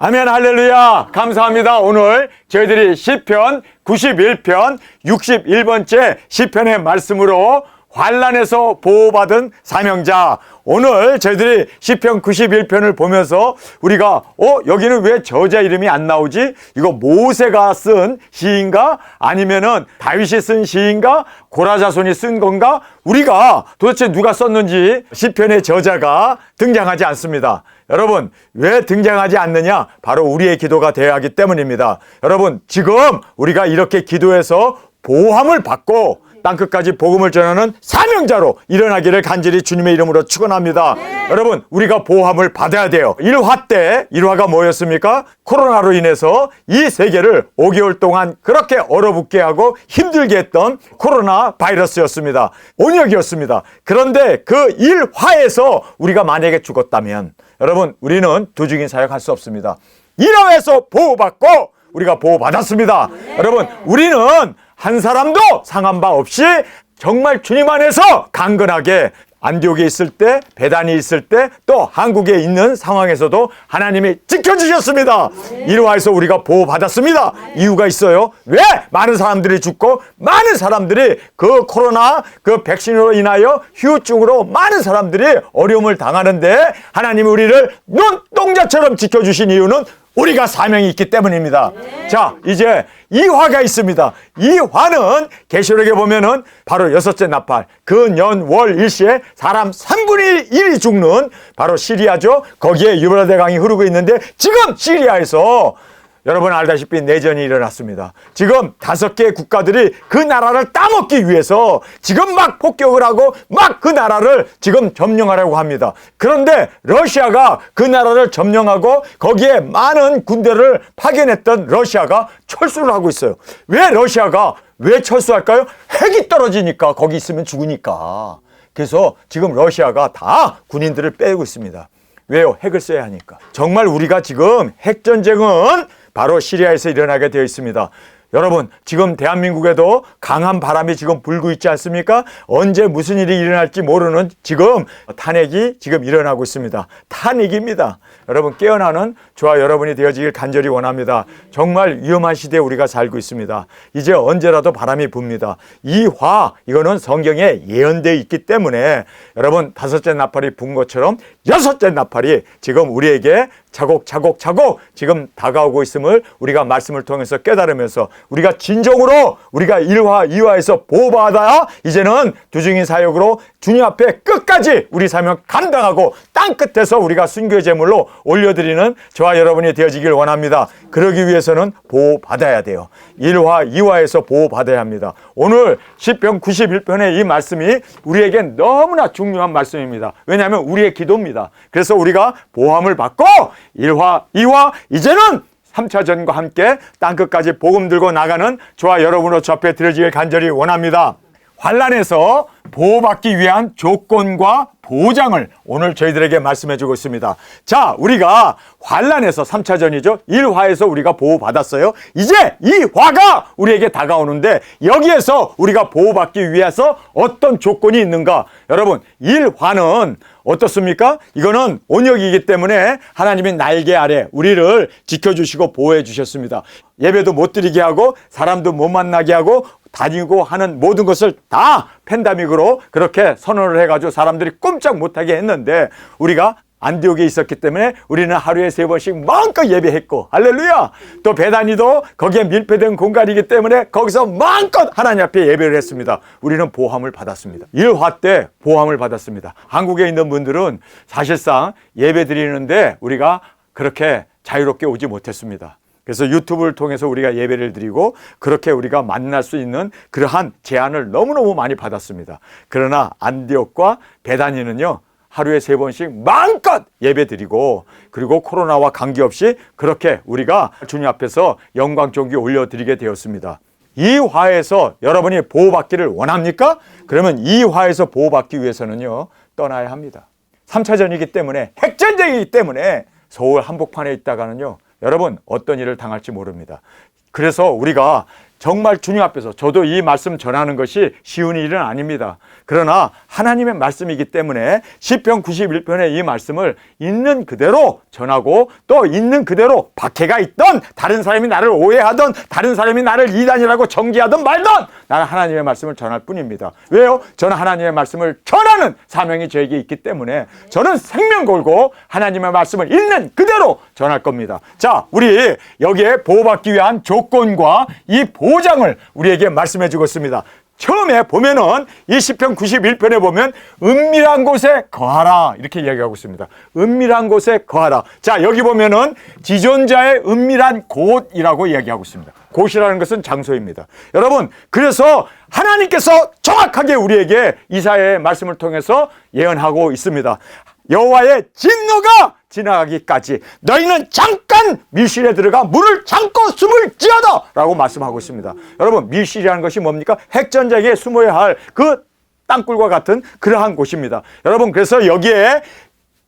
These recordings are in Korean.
아멘, 할렐루야. 감사합니다. 오늘 저희들이 시편 91편 61번째 시편의 말씀으로 환난에서 보호받은 사명자. 오늘 저희들이 시편 91편을 보면서 우리가 여기는 왜 저자 이름이 안 나오지? 이거 모세가 쓴 시인가? 아니면은 다윗이 쓴 시인가? 고라자손이 쓴 건가? 우리가 도대체 누가 썼는지 시편의 저자가 등장하지 않습니다. 여러분, 왜 등장하지 않느냐? 바로 우리의 기도가 되어야 하기 때문입니다. 여러분, 지금 우리가 이렇게 기도해서 보호함을 받고 땅끝까지 복음을 전하는 사명자로 일어나기를 간절히 주님의 이름으로 축원합니다. 여러분, 우리가 보호함을 받아야 돼요. 1화 뭐였습니까? 코로나로 인해서 이 세계를 5개월 동안 그렇게 얼어붙게 하고 힘들게 했던 코로나 바이러스였습니다. 온역이었습니다. 그런데 그 1화에서 우리가 만약에 죽었다면 여러분, 우리는 도중인 사역할 수 없습니다. 1화에서 보호받고 우리가 보호받았습니다. 여러분, 우리는 한 사람도 상한 바 없이 정말 주님 안에서 강건하게 안디옥에 있을 때, 베단이 있을 때, 또 한국에 있는 상황에서도 하나님이 지켜주셨습니다. 이로하여서 우리가 보호받았습니다. 이유가 있어요. 왜? 많은 사람들이 죽고 많은 사람들이 그 코로나 그 백신으로 인하여 후유증으로 많은 사람들이 어려움을 당하는데 하나님이 우리를 눈동자처럼 지켜주신 이유는 우리가 사명이 있기 때문입니다. 자, 이제 이 화가 있습니다. 이 화는 계시록에 보면은 바로 여섯째 나팔, 그 년 월 일시에 사람 3분의 1이 죽는 바로 시리아죠. 거기에 유브라데 강이 흐르고 있는데 지금 시리아에서 여러분 알다시피 내전이 일어났습니다. 지금 5개의 국가들이 그 나라를 따먹기 위해서 지금 막 폭격을 하고 막 그 나라를 지금 점령하려고 합니다. 그런데 러시아가 그 나라를 점령하고 거기에 많은 군대를 파견했던 러시아가 철수를 하고 있어요. 왜 러시아가 왜 철수할까요? 핵이 떨어지니까, 거기 있으면 죽으니까. 그래서 지금 러시아가 다 군인들을 빼고 있습니다. 왜요? 핵을 써야 하니까. 정말 우리가 지금 핵전쟁은 바로 시리아에서 일어나게 되어 있습니다. 여러분, 지금 대한민국에도 강한 바람이 지금 불고 있지 않습니까? 언제 무슨 일이 일어날지 모르는 지금 탄핵이 지금 일어나고 있습니다. 탄핵입니다. 여러분, 깨어나는 저와 여러분이 되어지길 간절히 원합니다. 정말 위험한 시대에 우리가 살고 있습니다. 이제 언제라도 바람이 붑니다. 이 화, 이거는 성경에 예언되어 있기 때문에 여러분, 5째 나팔이 분 것처럼 6째 나팔이 지금 우리에게 차곡차곡 지금 다가오고 있음을 우리가 말씀을 통해서 깨달으면서 우리가 진정으로 우리가 1화, 2화에서 보호받아야 이제는 두중인 사역으로 주님 앞에 끝까지 우리 사명 감당하고 땅끝에서 우리가 순교의 제물로 올려드리는 저와 여러분이 되어지길 원합니다. 그러기 위해서는 보호받아야 돼요. 1화, 2화에서 보호받아야 합니다. 오늘 시편 91편의 이 말씀이 우리에게 너무나 중요한 말씀입니다. 왜냐하면 우리의 기도입니다. 그래서 우리가 보호함을 받고 1화, 2화, 이제는 3차전과 함께 땅끝까지 복음 들고 나가는 저와 여러분으로 저 앞에 드려지길 간절히 원합니다. 환난에서 보호받기 위한 조건과 보장을 오늘 저희들에게 말씀해 주고 있습니다. 자, 우리가 환난에서 3차전이죠. 1화에서 우리가 보호받았어요. 이제 이 화가 우리에게 다가오는데 여기에서 우리가 보호받기 위해서 어떤 조건이 있는가? 여러분, 1화는 어떻습니까? 이거는 온역이기 때문에 하나님이 날개 아래 우리를 지켜주시고 보호해 주셨습니다. 예배도 못 드리게 하고 사람도 못 만나게 하고 다니고 하는 모든 것을 다 팬데믹으로 그렇게 선언을 해가지고 사람들이 꼼짝 못하게 했는데 우리가 안디옥에 있었기 때문에 우리는 하루에 3번씩 마음껏 예배했고, 할렐루야! 또 베다니도 거기에 밀폐된 공간이기 때문에 거기서 마음껏 하나님 앞에 예배를 했습니다. 우리는 보호함을 받았습니다. 1화 때 보호함을 받았습니다. 한국에 있는 분들은 사실상 예배 드리는데 우리가 그렇게 자유롭게 오지 못했습니다. 그래서 유튜브를 통해서 우리가 예배를 드리고 그렇게 우리가 만날 수 있는 그러한 제안을 너무너무 많이 받았습니다. 그러나 안디옥과 베다니는요, 하루에 3번씩 마음껏 예배 드리고 그리고 코로나와 관계없이 그렇게 우리가 주님 앞에서 영광 존귀 올려드리게 되었습니다. 이 화에서 여러분이 보호받기를 원합니까? 그러면 이 화에서 보호받기 위해서는요, 떠나야 합니다. 3차전이기 때문에, 핵전쟁이기 때문에 서울 한복판에 있다가는요, 여러분 어떤 일을 당할지 모릅니다. 그래서 우리가 정말 주님 앞에서 저도 이 말씀 전하는 것이 쉬운 일은 아닙니다. 그러나 하나님의 말씀이기 때문에 시편 91편의 이 말씀을 있는 그대로 전하고 또 있는 그대로 박해가 있던 다른 사람이 나를 오해하던 다른 사람이 나를 이단이라고 정죄하던 말던 나는 하나님의 말씀을 전할 뿐입니다. 왜요? 저는 하나님의 말씀을 전하는 사명이 저에게 있기 때문에 저는 생명 걸고 하나님의 말씀을 있는 그대로 전할 겁니다. 자, 우리 여기에 보호받기 위한 조건과 이 보장을 우리에게 말씀해 주고 있습니다. 처음에 보면은 이 시편 91편에 보면 은밀한 곳에 거하라 이렇게 이야기하고 있습니다. 은밀한 곳에 거하라. 자, 여기 보면은 지존자의 은밀한 곳이라고 이야기하고 있습니다. 곳이라는 것은 장소입니다. 여러분, 그래서 하나님께서 정확하게 우리에게 이사야의 말씀을 통해서 예언하고 있습니다. 여호와의 진노가 지나가기까지 너희는 잠깐 밀실에 들어가 문을 잠궈 숨을 지어다 라고 말씀하고 있습니다. 여러분, 밀실이라는 것이 뭡니까? 핵전쟁에 숨어야 할 그 땅굴과 같은 그러한 곳입니다. 여러분, 그래서 여기에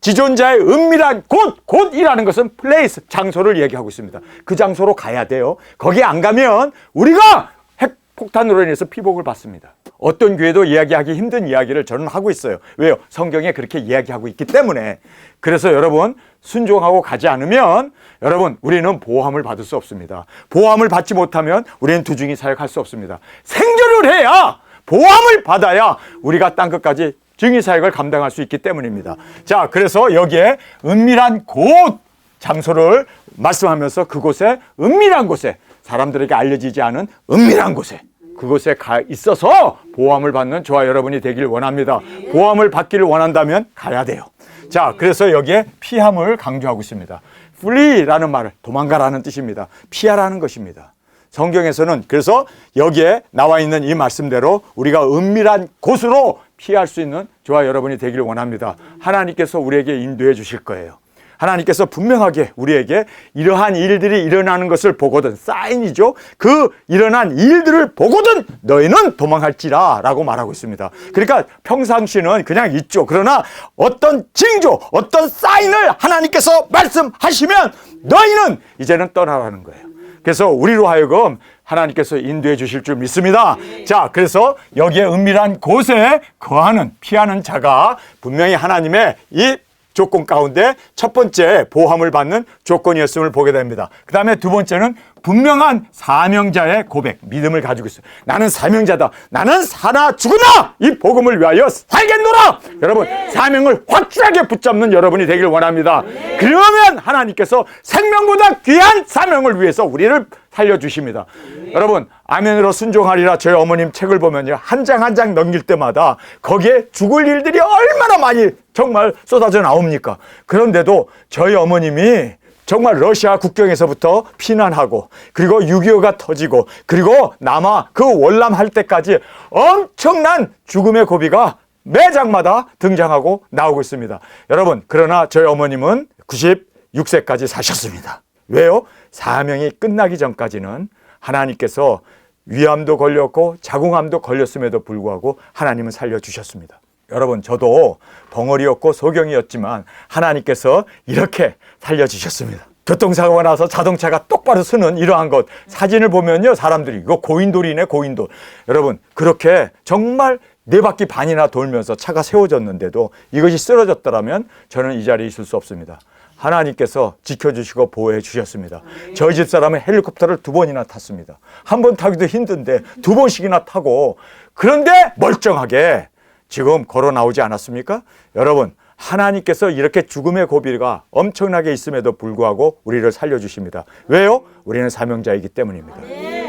지존자의 은밀한 곳이라는 것은 플레이스, 장소를 얘기하고 있습니다. 그 장소로 가야 돼요. 거기 안 가면 우리가 핵폭탄으로 인해서 피복을 받습니다. 어떤 교회도 이야기하기 힘든 이야기를 저는 하고 있어요. 왜요? 성경에 그렇게 이야기하고 있기 때문에. 그래서 여러분, 순종하고 가지 않으면 여러분, 우리는 보호함을 받을 수 없습니다. 보호함을 받지 못하면 우리는 두중이 사역할 수 없습니다. 생존을 해야, 보호함을 받아야 우리가 땅끝까지 증인 사역을 감당할 수 있기 때문입니다. 자, 그래서 여기에 은밀한 곳 장소를 말씀하면서 그곳에, 은밀한 곳에, 사람들에게 알려지지 않은 은밀한 곳에, 그곳에 가 있어서 보호함을 받는 저와 여러분이 되길 원합니다. 보호함을 받기를 원한다면 가야 돼요. 자, 그래서 여기에 피함을 강조하고 있습니다. flee라는 말을 도망가라는 뜻입니다. 피하라는 것입니다. 성경에서는 그래서 여기에 나와 있는 이 말씀대로 우리가 은밀한 곳으로 피할 수 있는 저와 여러분이 되기를 원합니다. 하나님께서 우리에게 인도해 주실 거예요. 하나님께서 분명하게 우리에게 이러한 일들이 일어나는 것을 보거든, 사인이죠. 그 일어난 일들을 보거든 너희는 도망할지라 라고 말하고 있습니다. 그러니까 평상시는 그냥 있죠. 그러나 어떤 징조, 어떤 사인을 하나님께서 말씀하시면 너희는 이제는 떠나라는 거예요. 그래서 우리로 하여금 하나님께서 인도해 주실 줄 믿습니다. 자, 그래서 여기에 은밀한 곳에 거하는, 피하는 자가 분명히 하나님의 이 조건 가운데 첫 번째 보호함을 받는 조건이었음을 보게 됩니다. 그 다음에 두 번째는 분명한 사명자의 고백, 믿음을 가지고 있어요. 나는 사명자다. 나는 사나 죽으나 이 복음을 위하여 살겠노라. 여러분, 사명을 확실하게 붙잡는 여러분이 되길 원합니다. 그러면 하나님께서 생명보다 귀한 사명을 위해서 우리를 살려주십니다. 여러분, 아멘으로 순종하리라 저희 어머님 책을 보면요, 한 장 한 장 넘길 때마다 거기에 죽을 일들이 얼마나 많이 정말 쏟아져 나옵니까? 그런데도 저희 어머님이 정말 러시아 국경에서부터 피난하고 그리고 6.25가 터지고 그리고 남아 그 월남할 때까지 엄청난 죽음의 고비가 매 장마다 등장하고 나오고 있습니다. 여러분, 그러나 저희 어머님은 96세까지 사셨습니다. 왜요? 사명이 끝나기 전까지는 하나님께서 위암도 걸렸고 자궁암도 걸렸음에도 불구하고 하나님은 살려주셨습니다. 여러분, 저도 벙어리였고 소경이었지만 하나님께서 이렇게 살려주셨습니다. 교통사고가 나서 자동차가 똑바로 서는 이러한 것, 사진을 보면요, 사람들이 이거 고인돌이네, 고인돌. 여러분, 그렇게 정말 4바퀴 반이나 돌면서 차가 세워졌는데도 이것이 쓰러졌더라면 저는 이 자리에 있을 수 없습니다. 하나님께서 지켜주시고 보호해 주셨습니다. 저희 집사람은 헬리콥터를 2번이나 탔습니다. 한 번 타기도 힘든데 2번씩이나 타고, 그런데 멀쩡하게 지금 걸어 나오지 않았습니까? 여러분, 하나님께서 이렇게 죽음의 고비가 엄청나게 있음에도 불구하고 우리를 살려주십니다. 왜요? 우리는 사명자이기 때문입니다.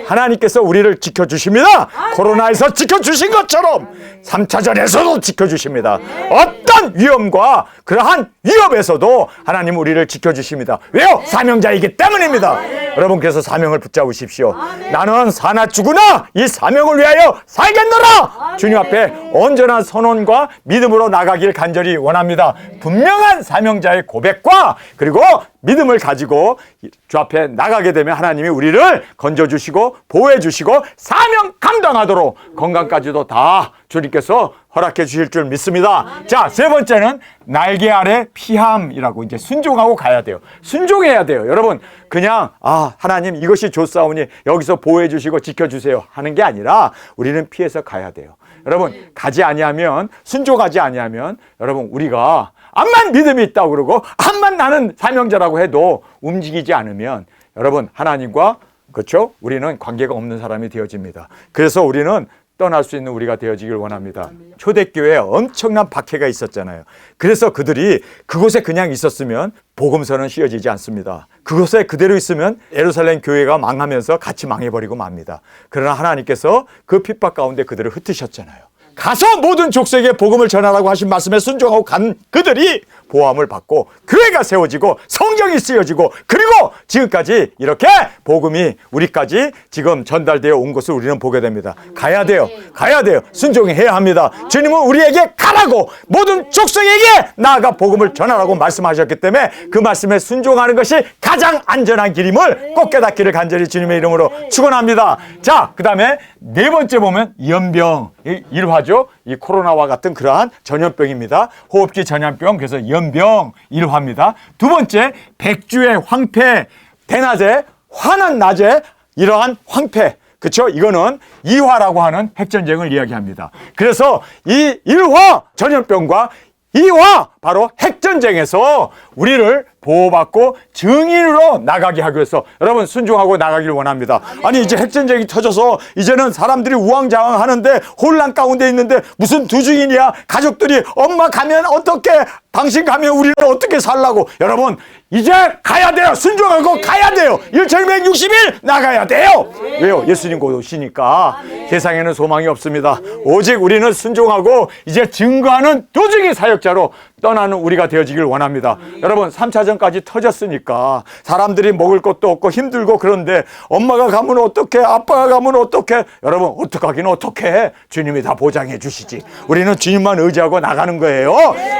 하나님께서 우리를 지켜주십니다. 코로나에서 지켜주신 것처럼 3차전에서도 지켜주십니다. 어떤 위험과 그러한 위협에서도 하나님 우리를 지켜주십니다. 왜요? 사명자이기 때문입니다. 여러분, 그래서 사명을 붙잡으십시오. 나는 사나 죽으나 이 사명을 위하여 살겠노라. 주님 앞에 온전한 선언과 믿음으로 나가길 간절히 원합니다. 분명한 사명자의 고백과 그리고 믿음을 가지고 주 앞에 나가게 되면 하나님이 우리를 건져주시고 보호해주시고 사명 감당하도록 건강까지도 다 주님께서 허락해 주실 줄 믿습니다. 자, 세 번째는 날개 아래 피함이라고 이제 순종하고 가야 돼요. 순종해야 돼요. 여러분, 그냥 하나님 이것이 좋사오니 여기서 보호해 주시고 지켜주세요 하는 게 아니라 우리는 피해서 가야 돼요. 여러분, 가지 아니하면, 순종하지 아니하면 여러분, 우리가 암만 믿음이 있다고 그러고 암만 나는 사명자라고 해도 움직이지 않으면 여러분, 하나님과 그렇죠? 우리는 관계가 없는 사람이 되어집니다. 그래서 우리는 떠날 수 있는 우리가 되어지길 원합니다. 초대교회에 엄청난 박해가 있었잖아요. 그래서 그들이 그곳에 그냥 있었으면 복음서는 씌어지지 않습니다. 그곳에 그대로 있으면 예루살렘 교회가 망하면서 같이 망해버리고 맙니다. 그러나 하나님께서 그 핍박 가운데 그들을 흩으셨잖아요. 가서 모든 족속에게 복음을 전하라고 하신 말씀에 순종하고 간 그들이 보함을 받고 교회가 세워지고 성경이 쓰여지고 그리고 지금까지 이렇게 복음이 우리까지 지금 전달되어 온 것을 우리는 보게 됩니다. 가야 돼요. 가야 돼요. 순종해야 합니다. 주님은 우리에게 가라고 모든 족속에게 나아가 복음을 전하라고 말씀하셨기 때문에 그 말씀에 순종하는 것이 가장 안전한 길임을 꼭 깨닫기를 간절히 주님의 이름으로 축원합니다. 자, 그 다음에 네 번째 보면 연병, 일화죠. 이 코로나와 같은 그러한 전염병입니다. 호흡기 전염병, 그래서 연병 일화입니다. 두 번째, 백주의 황폐, 대낮에 환한 낮에 이러한 황폐. 그렇죠? 이거는 이화라고 하는 핵전쟁을 이야기합니다. 그래서 이 일화 전염병과 이화 바로 핵전쟁에서 우리를 보호받고 증인으로 나가게 하기 위해서 여러분 순종하고 나가기를 원합니다. 아니 이제 핵전쟁이 터져서 이제는 사람들이 우왕좌왕하는데 혼란 가운데 있는데 무슨 두 증인이야. 가족들이 엄마 가면 어떻게 당신 가면 우리는 어떻게 살라고. 여러분 이제 가야 돼요. 순종하고 가야 돼요. 1260일 나가야 돼요. 왜요? 예수님 곧 오시니까 세상에는 소망이 없습니다. 오직 우리는 순종하고 이제 증거하는 도중의 사역자로 떠나는 우리가 되어지길 원합니다. 여러분 3차전까지 터졌으니까 사람들이 먹을 것도 없고 힘들고 그런데 엄마가 가면 어떡해, 아빠가 가면 어떡해. 여러분 어떡하긴 어떡해. 주님이 다 보장해 주시지. 우리는 주님만 의지하고 나가는 거예요.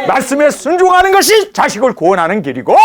말씀에 순종하는 것이 자식을 구원하는 길이고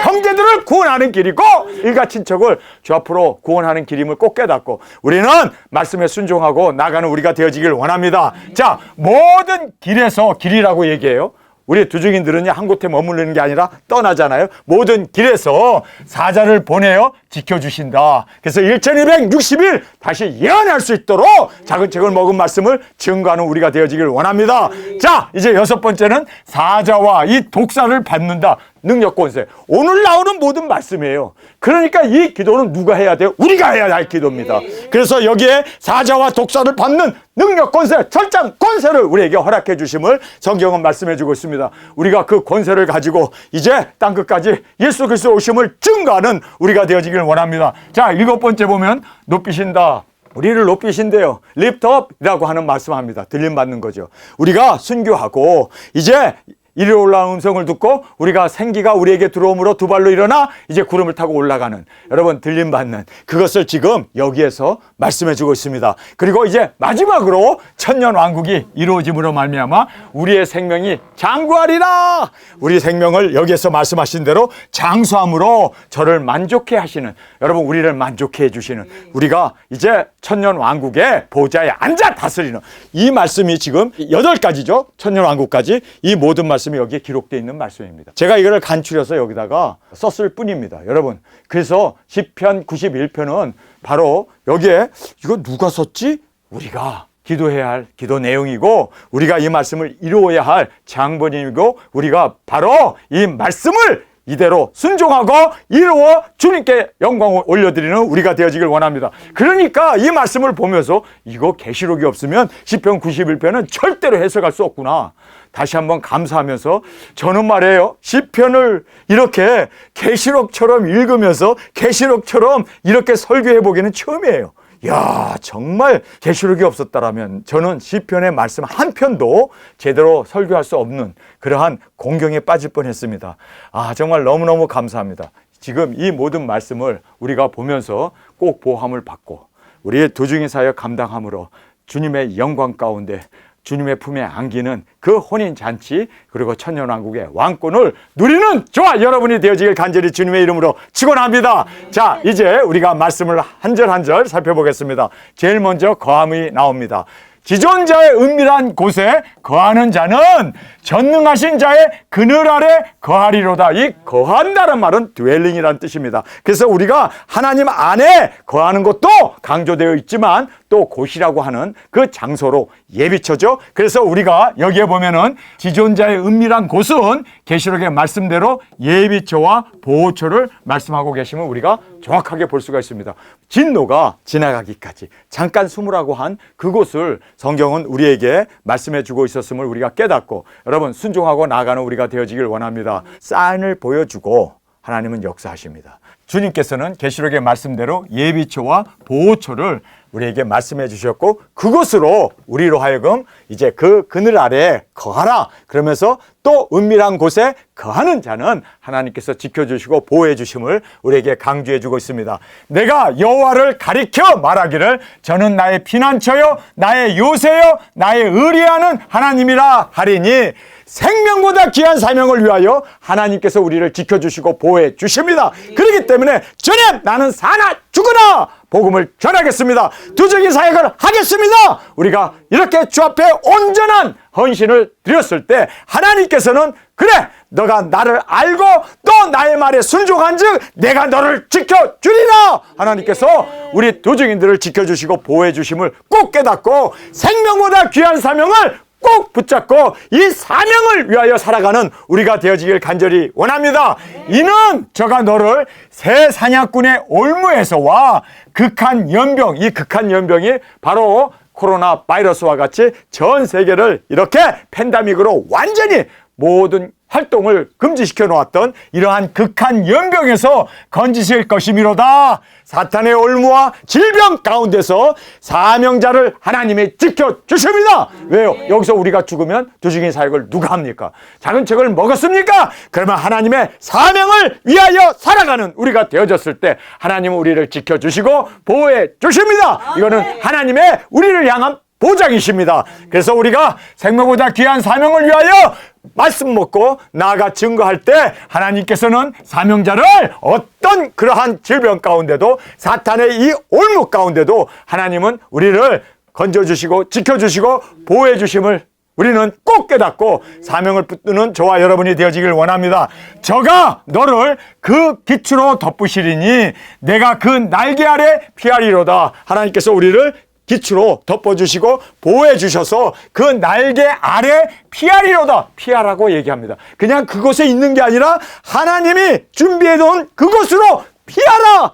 형제들을 구원하는 길이고 일가친척을 주 앞으로 구원하는 길임을 꼭 깨닫고 우리는 말씀에 순종하고 나가는 우리가 되어지길 원합니다. 자, 모든 길에서 길이라고 얘기해요. 우리 두중인들은요 한 곳에 머무르는 게 아니라 떠나잖아요. 모든 길에서 사자를 보내어 지켜주신다. 그래서 1260일 다시 예언할 수 있도록 작은 책을 먹은 말씀을 증거하는 우리가 되어지길 원합니다. 자, 이제 여섯 번째는 사자와 이 독사를 받는다. 능력 권세. 오늘 나오는 모든 말씀이에요. 그러니까 이 기도는 누가 해야 돼요? 우리가 해야 할 기도입니다. 그래서 여기에 사자와 독사를 받는 능력 권세, 철장 권세를 우리에게 허락해 주심을 성경은 말씀해 주고 있습니다. 우리가 그 권세를 가지고 이제 땅끝까지 예수 그리스도 오심을 증거하는 우리가 되어지길 원합니다. 자, 일곱 번째 보면 높이신다. 우리를 높이신대요. liftup이라고 하는 말씀합니다. 들림 받는 거죠. 우리가 순교하고 이제 이리 올라온 음성을 듣고 우리가 생기가 우리에게 들어옴으로 두 발로 일어나 이제 구름을 타고 올라가는 여러분 들림 받는 그것을 지금 여기에서 말씀해 주고 있습니다. 그리고 이제 마지막으로 천년 왕국이 이루어짐으로 말미암아 우리의 생명이 장구하리라. 우리 생명을 여기에서 말씀하신 대로 장수함으로 저를 만족해 하시는 여러분 우리를 만족해 해 주시는 우리가 이제 천년 왕국의 보좌에 앉아 다스리는 이 말씀이 지금 8가지죠. 천년 왕국까지 이 모든 말씀 여기에 기록되어 있는 말씀입니다. 제가 이거를 간추려서 여기다가 썼을 뿐입니다. 여러분 그래서 시편 91편은 바로 여기에 이거 누가 썼지? 우리가 기도해야 할 기도 내용이고 우리가 이 말씀을 이루어야 할 장본인이고 우리가 바로 이 말씀을 이대로 순종하고 이루어 주님께 영광을 올려드리는 우리가 되어지길 원합니다. 그러니까 이 말씀을 보면서 이거 계시록이 없으면 시편 91편은 절대로 해석할 수 없구나. 다시 한번 감사하면서 저는 말이에요. 시편을 이렇게 계시록처럼 읽으면서 계시록처럼 이렇게 설교해 보기는 처음이에요. 야, 정말 계시록이 없었다라면 저는 시편의 말씀 한 편도 제대로 설교할 수 없는 그러한 공경에 빠질 뻔했습니다. 아, 정말 너무너무 감사합니다. 지금 이 모든 말씀을 우리가 보면서 꼭 보함을 받고 우리의 도중의 사역 감당함으로 주님의 영광 가운데 주님의 품에 안기는 그 혼인잔치 그리고 천년왕국의 왕권을 누리는 저와 여러분이 되어지길 간절히 주님의 이름으로 축원합니다. 자, 이제 우리가 말씀을 한 절 한 절 살펴보겠습니다. 제일 먼저 거함이 나옵니다. 지존자의 은밀한 곳에 거하는 자는 전능하신 자의 그늘 아래 거하리로다. 이 거한다는 말은 dwelling이라는 뜻입니다. 그래서 우리가 하나님 안에 거하는 것도 강조되어 있지만 또 곳이라고 하는 그 장소로 예비처죠. 그래서 우리가 여기에 보면은 지존자의 은밀한 곳은 계시록의 말씀대로 예비처와 보호처를 말씀하고 계시면 우리가 정확하게 볼 수가 있습니다. 진노가 지나가기까지 잠깐 숨으라고 한 그곳을 성경은 우리에게 말씀해 주고 있었음을 우리가 깨닫고 여러분 순종하고 나아가는 우리가 되어지길 원합니다. 사인을 보여주고 하나님은 역사하십니다. 주님께서는 계시록의 말씀대로 예비처와 보호처를 우리에게 말씀해 주셨고 그곳으로 우리로 하여금 이제 그 그늘 아래에 거하라 그러면서 또 은밀한 곳에 거하는 자는 하나님께서 지켜주시고 보호해 주심을 우리에게 강조해 주고 있습니다. 내가 여호와를 가리켜 말하기를 저는 나의 피난처요 나의 요새요 나의 의리하는 하나님이라 하리니 생명보다 귀한 사명을 위하여 하나님께서 우리를 지켜주시고 보호해 주십니다. 그렇기 때문에 전에 나는 사나 죽으나 복음을 전하겠습니다. 두적인 사역을 하겠습니다. 우리가 이렇게 주 앞에 온전한 헌신을 드렸을 때 하나님께서는 그래 너가 나를 알고 또 나의 말에 순종한즉 내가 너를 지켜주리라. 하나님께서 우리 도중인들을 지켜주시고 보호해 주심을 꼭 깨닫고 생명보다 귀한 사명을 꼭 붙잡고 이 사명을 위하여 살아가는 우리가 되어지길 간절히 원합니다. 이는 저가 너를 새 사냥꾼의 올무에서와 극한 연병, 이 극한 연병이 바로 코로나 바이러스와 같이 전 세계를 이렇게 팬데믹으로 완전히 모든 활동을 금지시켜 놓았던 이러한 극한 연병에서 건지실 것이미로다. 사탄의 올무와 질병 가운데서 사명자를 하나님이 지켜주십니다. 왜요? 여기서 우리가 죽으면 두중인 사역을 누가 합니까? 작은 책을 먹었습니까? 그러면 하나님의 사명을 위하여 살아가는 우리가 되어졌을 때 하나님은 우리를 지켜주시고 보호해 주십니다. 이거는 하나님의 우리를 향한 보장이십니다. 그래서 우리가 생명보다 귀한 사명을 위하여 말씀 먹고 나아가 증거할 때 하나님께서는 사명자를 어떤 그러한 질병 가운데도 사탄의 이 올무 가운데도 하나님은 우리를 건져주시고 지켜주시고 보호해 주심을 우리는 꼭 깨닫고 사명을 붙드는 저와 여러분이 되어지길 원합니다. 저가 너를 그 빛으로 덮으시리니 내가 그 날개 아래 피하리로다. 하나님께서 우리를 빛으로 덮어주시고 보호해 주셔서 그 날개 아래 피하리로다. 피하라고 얘기합니다. 그냥 그곳에 있는 게 아니라 하나님이 준비해 놓은 그곳으로 피하라.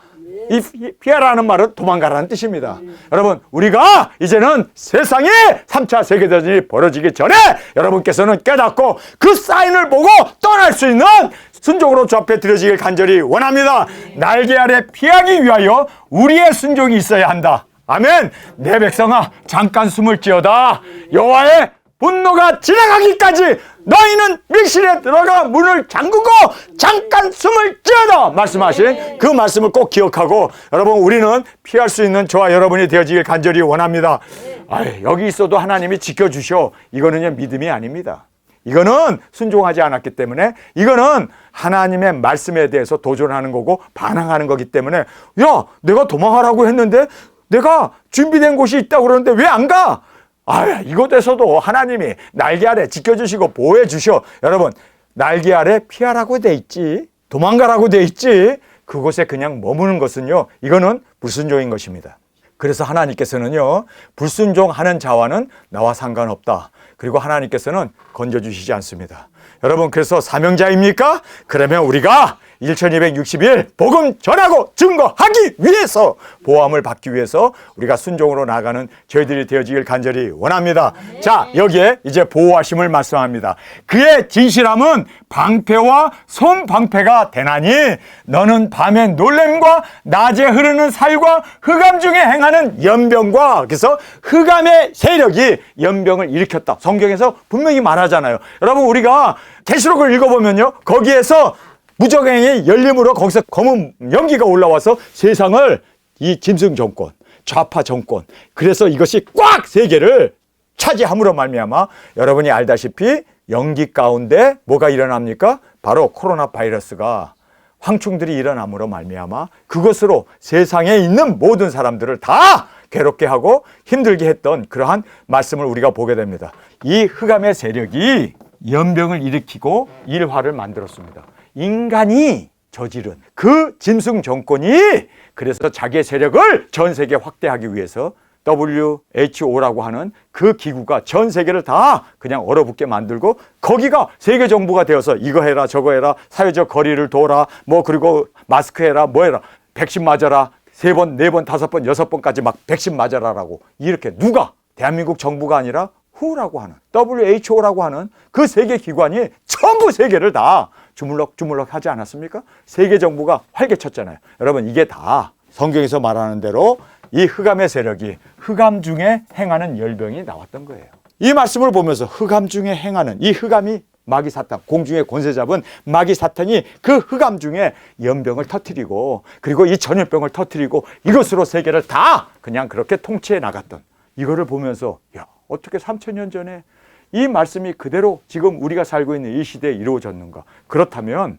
이 피하라는 말은 도망가라는 뜻입니다. 여러분 우리가 이제는 세상에 3차 세계대전이 벌어지기 전에 여러분께서는 깨닫고 그 사인을 보고 떠날 수 있는 순종으로 주 앞에 드려지길 간절히 원합니다. 날개 아래 피하기 위하여 우리의 순종이 있어야 한다. 아멘. 내 백성아 잠깐 숨을 지어다. 여호와의 분노가 지나가기까지 너희는 밀실에 들어가 문을 잠그고 잠깐 숨을 지어다 말씀하신 그 말씀을 꼭 기억하고 여러분 우리는 피할 수 있는 저와 여러분이 되어지길 간절히 원합니다. 여기 있어도 하나님이 지켜주셔. 이거는요 믿음이 아닙니다. 이거는 순종하지 않았기 때문에 이거는 하나님의 말씀에 대해서 도전하는 거고 반항하는 거기 때문에 야 내가 도망가라고 했는데 내가 준비된 곳이 있다고 그러는데 왜 안 가? 이곳에서도 하나님이 날개 아래 지켜주시고 보호해 주셔. 여러분 날개 아래 피하라고 돼 있지 도망가라고 돼 있지 그곳에 그냥 머무는 것은요 이거는 불순종인 것입니다. 그래서 하나님께서는요 불순종하는 자와는 나와 상관없다. 그리고 하나님께서는 건져주시지 않습니다. 여러분 그래서 사명자입니까? 그러면 우리가 1260일 복음 전하고 증거하기 위해서 보호함을 받기 위해서 우리가 순종으로 나아가는 저희들이 되어지길 간절히 원합니다. 자 여기에 이제 보호하심을 말씀합니다. 그의 진실함은 방패와 손방패가 되나니 너는 밤에 놀램과 낮에 흐르는 살과 흑암 중에 행하는 연병과 그래서 흑암의 세력이 연병을 일으켰다. 성경에서 분명히 말하잖아요. 여러분 우리가 계시록을 읽어보면요 거기에서 무적행의 열림으로 거기서 검은 연기가 올라와서 세상을 이 짐승 정권, 좌파 정권 그래서 이것이 꽉 세계를 차지함으로 말미암아 여러분이 알다시피 연기 가운데 뭐가 일어납니까? 바로 코로나 바이러스가 황충들이 일어남으로 말미암아 그것으로 세상에 있는 모든 사람들을 다 괴롭게 하고 힘들게 했던 그러한 말씀을 우리가 보게 됩니다. 이 흑암의 세력이 연병을 일으키고 일화를 만들었습니다. 인간이 저지른 그 짐승 정권이 그래서 자기의 세력을 전 세계에 확대하기 위해서 WHO라고 하는 그 기구가 전 세계를 다 그냥 얼어붙게 만들고 거기가 세계 정부가 되어서 이거 해라 저거 해라 사회적 거리를 둬라 뭐 그리고 마스크 해라 뭐 해라 백신 맞아라 3번, 4번, 5번, 6번까지 막 백신 맞아라라고 이렇게 누가 대한민국 정부가 아니라 WHO라고 하는 WHO라고 하는 그 세계 기관이 전부 세계를 다 주물럭주물럭 하지 않았습니까? 세계 정부가 활개쳤잖아요. 여러분 이게 다 성경에서 말하는 대로 이 흑암의 세력이 흑암 중에 행하는 열병이 나왔던 거예요. 이 말씀을 보면서 흑암 중에 행하는 이 흑암이 마귀 사탄, 공중의 권세 잡은 마귀 사탄이 그 흑암 중에 연병을 터뜨리고 그리고 이 전염병을 터뜨리고 이것으로 세계를 다 그냥 그렇게 통치해 나갔던 이거를 보면서 야 어떻게 3000년 전에 이 말씀이 그대로 지금 우리가 살고 있는 이 시대에 이루어졌는가. 그렇다면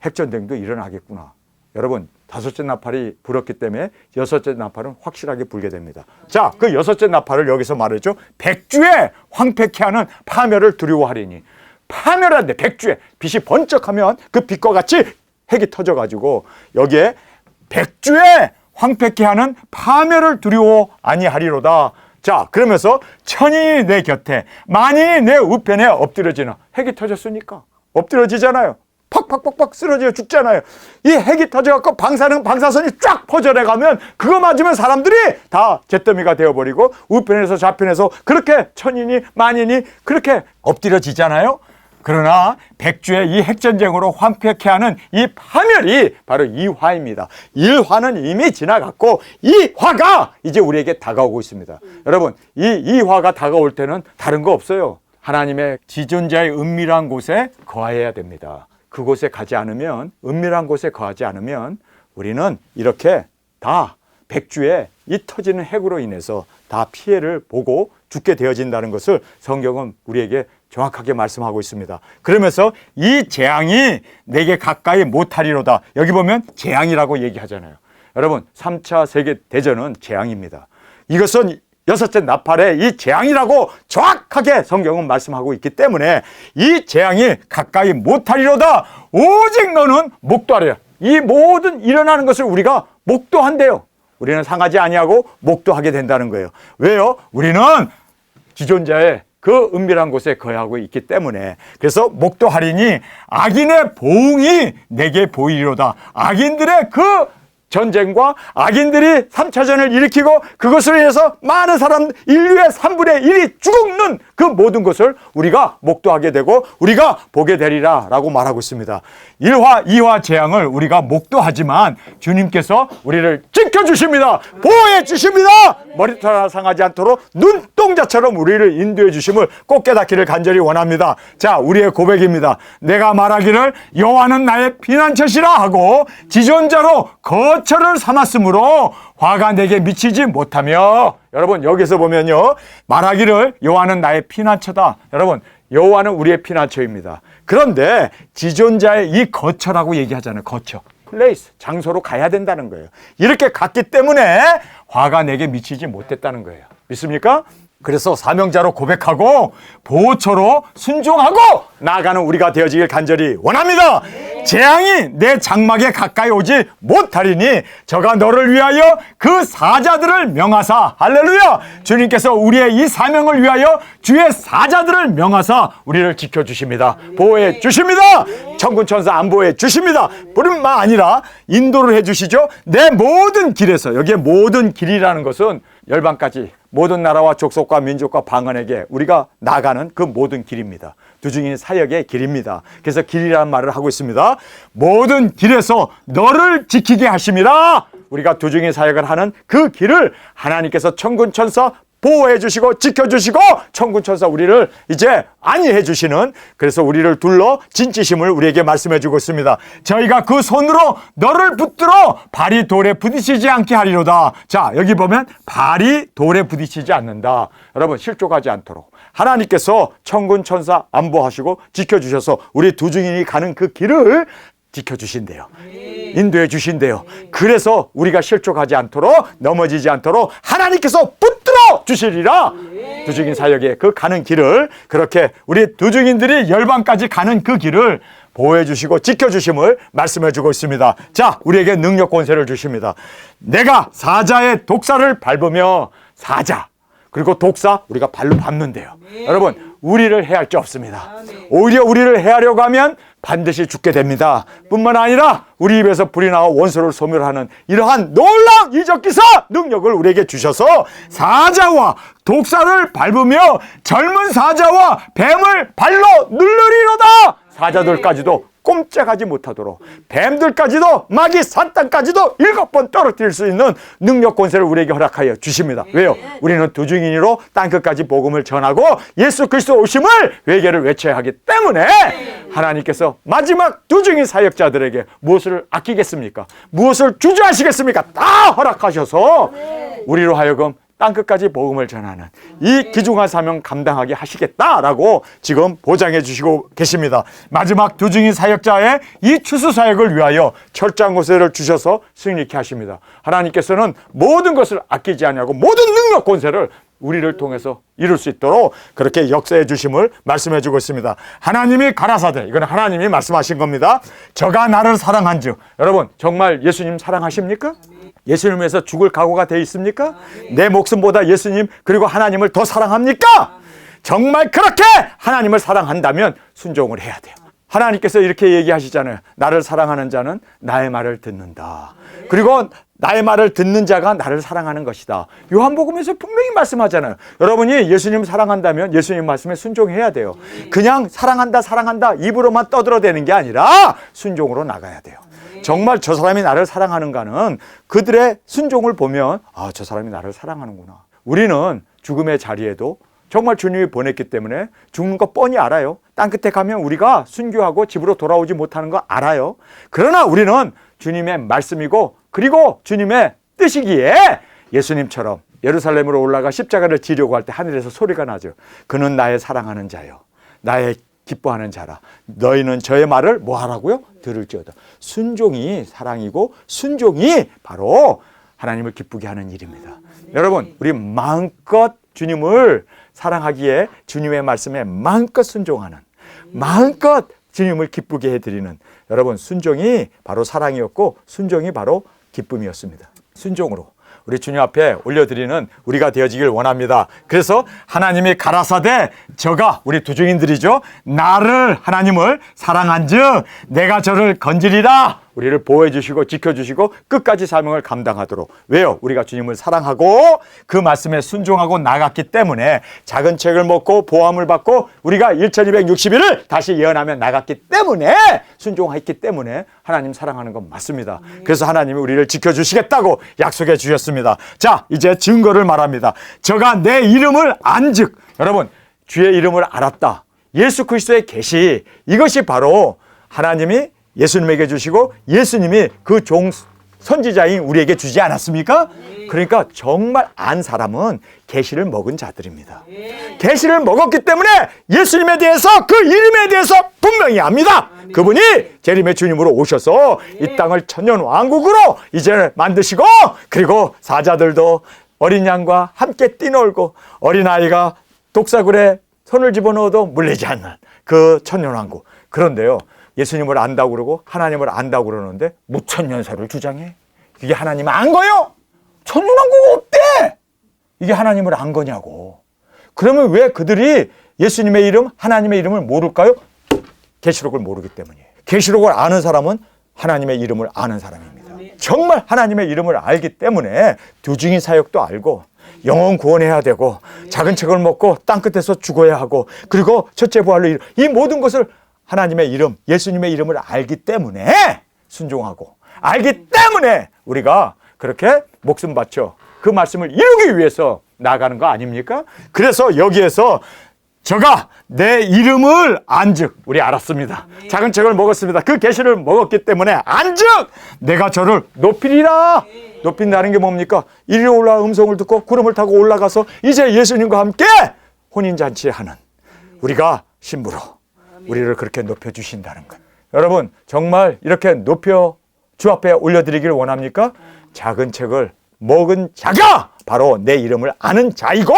핵전쟁도 일어나겠구나. 여러분 5째 나팔이 불었기 때문에 6째 나팔은 확실하게 불게 됩니다. 자, 그 6째 나팔을 여기서 말했죠. 백주에 황폐케 하는 파멸을 두려워하리니. 파멸한데 백주에 빛이 번쩍하면 그 빛과 같이 핵이 터져가지고 여기에 백주에 황폐케 하는 파멸을 두려워 아니하리로다. 자, 그러면서 천인이 내 곁에 만인이 내 우편에 엎드려지나. 핵이 터졌으니까 엎드려지잖아요. 팍팍팍팍 쓰러져 죽잖아요. 이 핵이 터져갖고 방사선이 쫙 퍼져나가면 그거 맞으면 사람들이 다 잿더미가 되어버리고 우편에서 좌편에서 그렇게 천인이 만인이 그렇게 엎드려지잖아요. 그러나 백주의 이 핵전쟁으로 황폐케 하는 이 파멸이 바로 이 화입니다. 1화는 이미 지나갔고 이 화가 이제 우리에게 다가오고 있습니다. 여러분 이 화가 다가올 때는 다른 거 없어요. 하나님의 지존자의 은밀한 곳에 거해야 됩니다. 그곳에 가지 않으면 은밀한 곳에 거하지 않으면 우리는 이렇게 다 백주에 이 터지는 핵으로 인해서 다 피해를 보고 죽게 되어진다는 것을 성경은 우리에게 정확하게 말씀하고 있습니다. 그러면서 이 재앙이 내게 가까이 못하리로다. 여기 보면 재앙이라고 얘기하잖아요. 여러분 3차 세계대전은 재앙입니다. 이것은 6째 나팔의 이 재앙이라고 정확하게 성경은 말씀하고 있기 때문에 이 재앙이 가까이 못하리로다. 오직 너는 목도하리라. 이 모든 일어나는 것을 우리가 목도한대요. 우리는 상하지 아니하고 목도하게 된다는 거예요. 왜요? 우리는 지존자의 그 은밀한 곳에 거하고 있기 때문에. 그래서 목도하리니 악인의 보응이 내게 보이리로다. 악인들의 그 전쟁과 악인들이 3차전을 일으키고 그것으로 인해서 많은 사람 인류의 3분의 1이 죽는 그 모든 것을 우리가 목도하게 되고 우리가 보게 되리라 라고 말하고 있습니다. 1화 2화 재앙을 우리가 목도하지만 주님께서 우리를 지켜주십니다. 보호해 주십니다. 머리털 하나 상하지 않도록 눈동자처럼 우리를 인도해 주심을 꼭 깨닫기를 간절히 원합니다. 자, 우리의 고백입니다. 내가 말하기를 여호와는 나의 피난처시라 하고 지존자로 거처를 삼았으므로 화가 내게 미치지 못하며. 여러분 여기서 보면요 말하기를 여호와는 나의 피난처다. 여러분 여호와는 우리의 피난처입니다. 그런데 지존자의 이 거처라고 얘기하잖아요. 거처 플레이스 장소로 가야 된다는 거예요. 이렇게 갔기 때문에 화가 내게 미치지 못했다는 거예요. 믿습니까? 그래서 사명자로 고백하고 보호처로 순종하고 나아가는 우리가 되어지길 간절히 원합니다. 재앙이 내 장막에 가까이 오지 못하리니 저가 너를 위하여 그 사자들을 명하사. 할렐루야. 주님께서 우리의 이 사명을 위하여 주의 사자들을 명하사 우리를 지켜주십니다. 보호해 주십니다. 천군 천사 안보해 주십니다. 뿐만 아니라 인도를 해주시죠. 내 모든 길에서. 여기에 모든 길이라는 것은 열방까지 모든 나라와 족속과 민족과 방언에게 우리가 나가는 그 모든 길입니다. 두중인 사역의 길입니다. 그래서 길이라는 말을 하고 있습니다. 모든 길에서 너를 지키게 하심이라. 우리가 두중인 사역을 하는 그 길을 하나님께서 천군 천사 보호해 주시고 지켜주시고 천군천사 우리를 이제 안위해 주시는, 그래서 우리를 둘러 진지심을 우리에게 말씀해 주고 있습니다. 저희가 그 손으로 너를 붙들어 발이 돌에 부딪히지 않게 하리로다. 자, 여기 보면 발이 돌에 부딪히지 않는다. 여러분, 실족하지 않도록 하나님께서 천군천사 안보하시고 지켜주셔서 우리 두 증인이 가는 그 길을 지켜주신대요. 인도해 주신대요. 그래서 우리가 실족하지 않도록, 넘어지지 않도록 하나님께서 붙들어 주시리라. 두 증인 사역의 그 가는 길을, 그렇게 우리 두 증인들이 열방까지 가는 그 길을 보호해 주시고 지켜주심을 말씀해 주고 있습니다. 자, 우리에게 능력 권세를 주십니다. 내가 사자의 독사를 밟으며, 사자 그리고 독사 우리가 발로 밟는데요. 여러분, 우리를 해할 게 없습니다. 오히려 우리를 해하려고 하면 반드시 죽게 됩니다. 뿐만 아니라 우리 입에서 불이 나와 원수를 소멸하는 이러한 놀라운 이적기사 능력을 우리에게 주셔서 사자와 독사를 밟으며 젊은 사자와 뱀을 발로 누르리로다. 사자들까지도 꼼짝하지 못하도록, 뱀들까지도, 마귀 사탄까지도 7번 떨어뜨릴 수 있는 능력 권세를 우리에게 허락하여 주십니다. 왜요? 우리는 두 증인으로 땅끝까지 복음을 전하고 예수 그리스도 오심을 회개를 외쳐야 하기 때문에 하나님께서 마지막 두 증인 사역자들에게 무엇을 아끼겠습니까? 무엇을 주저하시겠습니까? 다 허락하셔서 우리로 하여금 땅끝까지 복음을 전하는 이 귀중한 사명 감당하게 하시겠다라고 지금 보장해 주시고 계십니다. 마지막 두 증인 사역자의 이 추수 사역을 위하여 철저한 권세를 주셔서 승리케 하십니다. 하나님께서는 모든 것을 아끼지 않냐고 모든 능력 권세를 우리를 통해서 이룰 수 있도록 그렇게 역사해 주심을 말씀해 주고 있습니다. 하나님이 가라사대, 이건 하나님이 말씀하신 겁니다. 저가 나를 사랑한즉, 여러분 정말 예수님 사랑하십니까? 예수님 위해서 죽을 각오가 돼 있습니까? 내 목숨보다 예수님 그리고 하나님을 더 사랑합니까? 정말 그렇게 하나님을 사랑한다면 순종을 해야 돼요. 하나님께서 이렇게 얘기하시잖아요. 나를 사랑하는 자는 나의 말을 듣는다. 그리고 나의 말을 듣는 자가 나를 사랑하는 것이다. 요한복음에서 분명히 말씀하잖아요. 여러분이 예수님 사랑한다면 예수님 말씀에 순종해야 돼요. 그냥 사랑한다 사랑한다 입으로만 떠들어대는 게 아니라 순종으로 나가야 돼요. 정말 저 사람이 나를 사랑하는가는 그들의 순종을 보면, 아, 저 사람이 나를 사랑하는구나. 우리는 죽음의 자리에도 정말 주님이 보냈기 때문에 죽는 거 뻔히 알아요. 땅끝에 가면 우리가 순교하고 집으로 돌아오지 못하는 거 알아요. 그러나 우리는 주님의 말씀이고 그리고 주님의 뜻이기에 예수님처럼 예루살렘으로 올라가 십자가를 지려고 할 때 하늘에서 소리가 나죠. 그는 나의 사랑하는 자요, 나의 기뻐하는 자라. 너희는 저의 말을 뭐 하라고요? 들을지어다. 순종이 사랑이고 순종이 바로 하나님을 기쁘게 하는 일입니다. 여러분, 우리 마음껏 주님을 사랑하기에 주님의 말씀에 마음껏 순종하는, 마음껏 주님을 기쁘게 해드리는, 여러분 순종이 바로 사랑이었고 순종이 바로 기쁨이었습니다. 순종으로 우리 주님 앞에 올려드리는 우리가 되어지길 원합니다. 그래서 하나님이 가라사대 저가 우리 두 증인들이죠. 나를 하나님을 사랑한즉 내가 저를 건지리라. 우리를 보호해 주시고 지켜주시고 끝까지 사명을 감당하도록. 왜요? 우리가 주님을 사랑하고 그 말씀에 순종하고 나갔기 때문에 작은 책을 먹고 보함을 받고 우리가 1260일을 다시 예언하며 나갔기 때문에 순종했기 때문에 하나님 사랑하는 건 맞습니다. 그래서 하나님이 우리를 지켜주시겠다고 약속해 주셨습니다. 자, 이제 증거를 말합니다. 저가 내 이름을 안즉, 여러분 주의 이름을 알았다. 예수 그리스도의 계시, 이것이 바로 하나님이 예수님에게 주시고 예수님이 그 종 선지자인 우리에게 주지 않았습니까? 그러니까 정말 안 사람은 계시를 먹은 자들입니다. 계시를 먹었기 때문에 예수님에 대해서 그 이름에 대해서 분명히 압니다. 그분이 재림의 주님으로 오셔서 이 땅을 천년왕국으로 이제 만드시고 그리고 사자들도 어린 양과 함께 뛰놀고 어린아이가 독사굴에 손을 집어넣어도 물리지 않는 그 천년왕국. 그런데요, 예수님을 안다고 그러고 하나님을 안다고 그러는데 무천년설을 주장해. 이게 하나님을 안 거요? 천년왕국 없대. 이게 하나님을 안 거냐고. 그러면 왜 그들이 예수님의 이름, 하나님의 이름을 모를까요? 계시록을 모르기 때문이에요. 계시록을 아는 사람은 하나님의 이름을 아는 사람입니다. 정말 하나님의 이름을 알기 때문에 두 증인 사역도 알고 영혼 구원해야 되고 작은 책을 먹고 땅끝에서 죽어야 하고 그리고 첫째 부활로 이 모든 것을 하나님의 이름, 예수님의 이름을 알기 때문에 순종하고 알기 때문에 우리가 그렇게 목숨 바쳐 그 말씀을 이루기 위해서 나가는 거 아닙니까? 그래서 여기에서 저가 내 이름을 안즉 우리 알았습니다. 작은 책을 먹었습니다. 그 계시를 먹었기 때문에 안즉 내가 저를 높이리라. 높인다는 게 뭡니까? 이리 올라 음성을 듣고 구름을 타고 올라가서 이제 예수님과 함께 혼인잔치 하는 우리가 신부로 우리를 그렇게 높여주신다는 것. 여러분 정말 이렇게 높여 주 앞에 올려드리기를 원합니까? 작은 책을 먹은 자가 바로 내 이름을 아는 자이고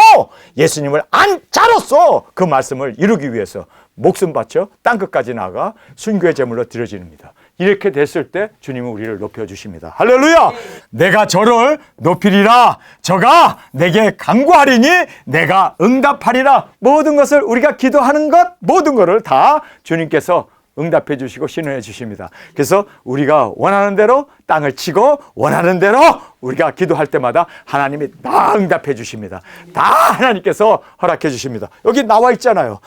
예수님을 안 자로서 그 말씀을 이루기 위해서 목숨 바쳐 땅끝까지 나가 순교의 제물로 드려집니다. 이렇게 됐을 때 주님은 우리를 높여주십니다. 할렐루야! 내가 저를 높이리라. 저가 내게 간구하리니 내가 응답하리라. 모든 것을 우리가 기도하는 것 모든 것을 다 주님께서 응답해 주시고 신호해 주십니다. 그래서 우리가 원하는 대로 땅을 치고 원하는 대로 우리가 기도할 때마다 하나님이 다 응답해 주십니다. 다 하나님께서 허락해 주십니다. 여기 나와 있잖아요.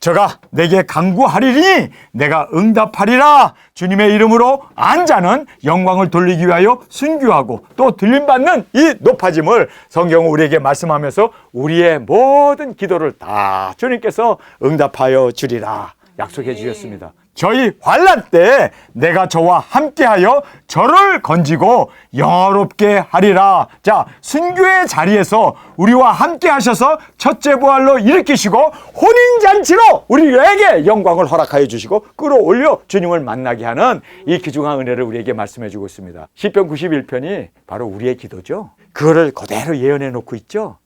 저가 내게 간구하리니 내가 응답하리라. 주님의 이름으로 안 자는 영광을 돌리기 위하여 순교하고 또 들림받는 이 높아짐을 성경은 우리에게 말씀하면서 우리의 모든 기도를 다 주님께서 응답하여 주리라 약속해 주셨습니다. 저희 환난 때 내가 저와 함께하여 저를 건지고 영화롭게 하리라. 자, 순교의 자리에서 우리와 함께 하셔서 첫째 부활로 일으키시고 혼인잔치로 우리에게 영광을 허락하여 주시고 끌어올려 주님을 만나게 하는 이 귀중한 은혜를 우리에게 말씀해 주고 있습니다. 시편 91편이 바로 우리의 기도죠. 그거를 그대로 예언해 놓고 있죠.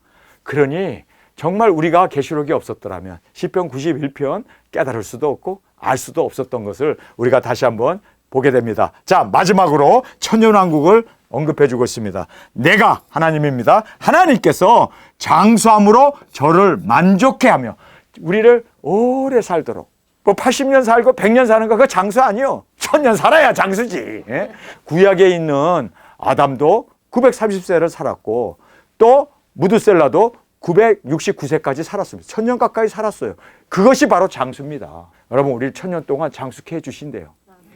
그러니 정말 우리가 계시록이 없었더라면 시편 91편 깨달을 수도 없고 알 수도 없었던 것을 우리가 다시 한번 보게 됩니다. 자, 마지막으로 천년왕국을 언급해 주고 있습니다. 내가 하나님입니다. 하나님께서 장수함으로 저를 만족해 하며 우리를 오래 살도록 뭐 80년 살고 100년 사는 거 그거 장수 아니요. 1000년 살아야 장수지. 예? 구약에 있는 아담도 930세를 살았고 또 무드셀라도 969세까지 살았습니다. 1000년 가까이 살았어요. 그것이 바로 장수입니다. 여러분 우리 1000년 동안 장수케 해주신대요.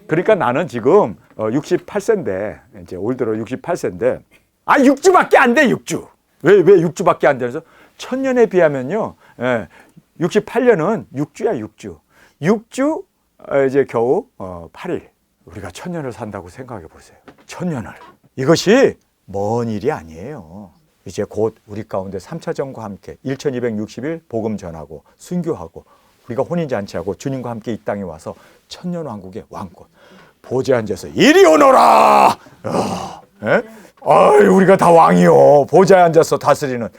그러니까 나는 지금 68세인데 이제 올 들어 68세인데 6주밖에 안 돼. 6주. 왜 6주밖에 안 돼서 1000년에 비하면요. 68년은 6주야 6주. 6주 이제 겨우 8일. 우리가 1000년을 산다고 생각해 보세요. 1000년을. 이것이 먼 일이 아니에요. 이제 곧 우리 가운데 3차전과 함께 1260일 복음 전하고 순교하고 우리가 혼인잔치하고 주님과 함께 이 땅에 와서 천년왕국의 왕권 보좌에 앉아서 이리 오너라. 우리가 다 왕이요. 보좌에 앉아서 다스리는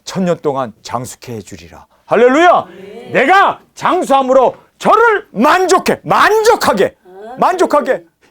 1000년 동안 장수케 해주리라. 할렐루야. 내가 장수함으로 저를 만족하게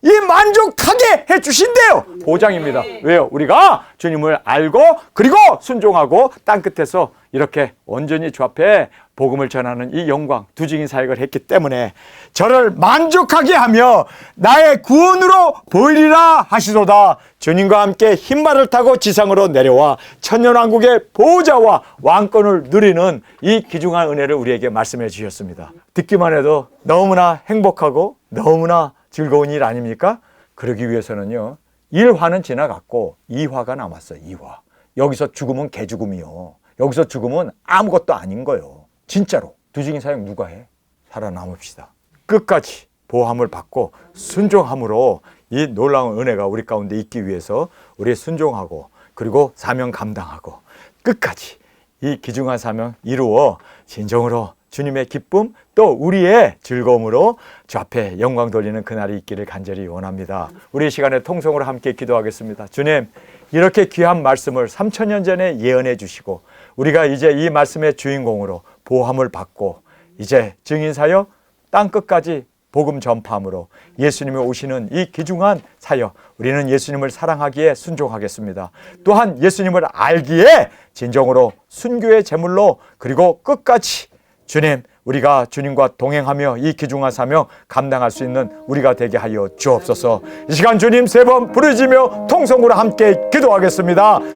이 만족하게 해주신대요. 보장입니다. 왜요? 우리가 주님을 알고 그리고 순종하고 땅끝에서 이렇게 온전히 주 앞에 복음을 전하는 이 영광 두 증인 사역을 했기 때문에 저를 만족하게 하며 나의 구원으로 보이리라 하시도다. 주님과 함께 흰말을 타고 지상으로 내려와 천년왕국의 보호자와 왕권을 누리는 이 귀중한 은혜를 우리에게 말씀해 주셨습니다. 듣기만 해도 너무나 행복하고 너무나 즐거운 일 아닙니까? 그러기 위해서는요. 1화는 지나갔고 2화가 남았어요. 2화. 여기서 죽음은 개죽음이요. 여기서 죽음은 아무것도 아닌 거예요. 진짜로. 두 증인 사역 누가 해? 살아남읍시다. 끝까지 보호함을 받고 순종함으로 이 놀라운 은혜가 우리 가운데 있기 위해서 우리 순종하고 그리고 사명 감당하고 끝까지 이 귀중한 사명 이루어 진정으로 주님의 기쁨 또 우리의 즐거움으로 주 앞에 영광 돌리는 그날이 있기를 간절히 원합니다. 우리 시간에 통성으로 함께 기도하겠습니다. 주님, 이렇게 귀한 말씀을 3000년 전에 예언해 주시고 우리가 이제 이 말씀의 주인공으로 보호함을 받고 이제 증인사역 땅끝까지 복음 전파함으로 예수님이 오시는 이 귀중한 사역 우리는 예수님을 사랑하기에 순종하겠습니다. 또한 예수님을 알기에 진정으로 순교의 제물로 그리고 끝까지 주님, 우리가 주님과 동행하며 이 귀중한 사명 감당할 수 있는 우리가 되게 하여 주옵소서. 이 시간 주님 3번 부르짖으며 통성으로 함께 기도하겠습니다.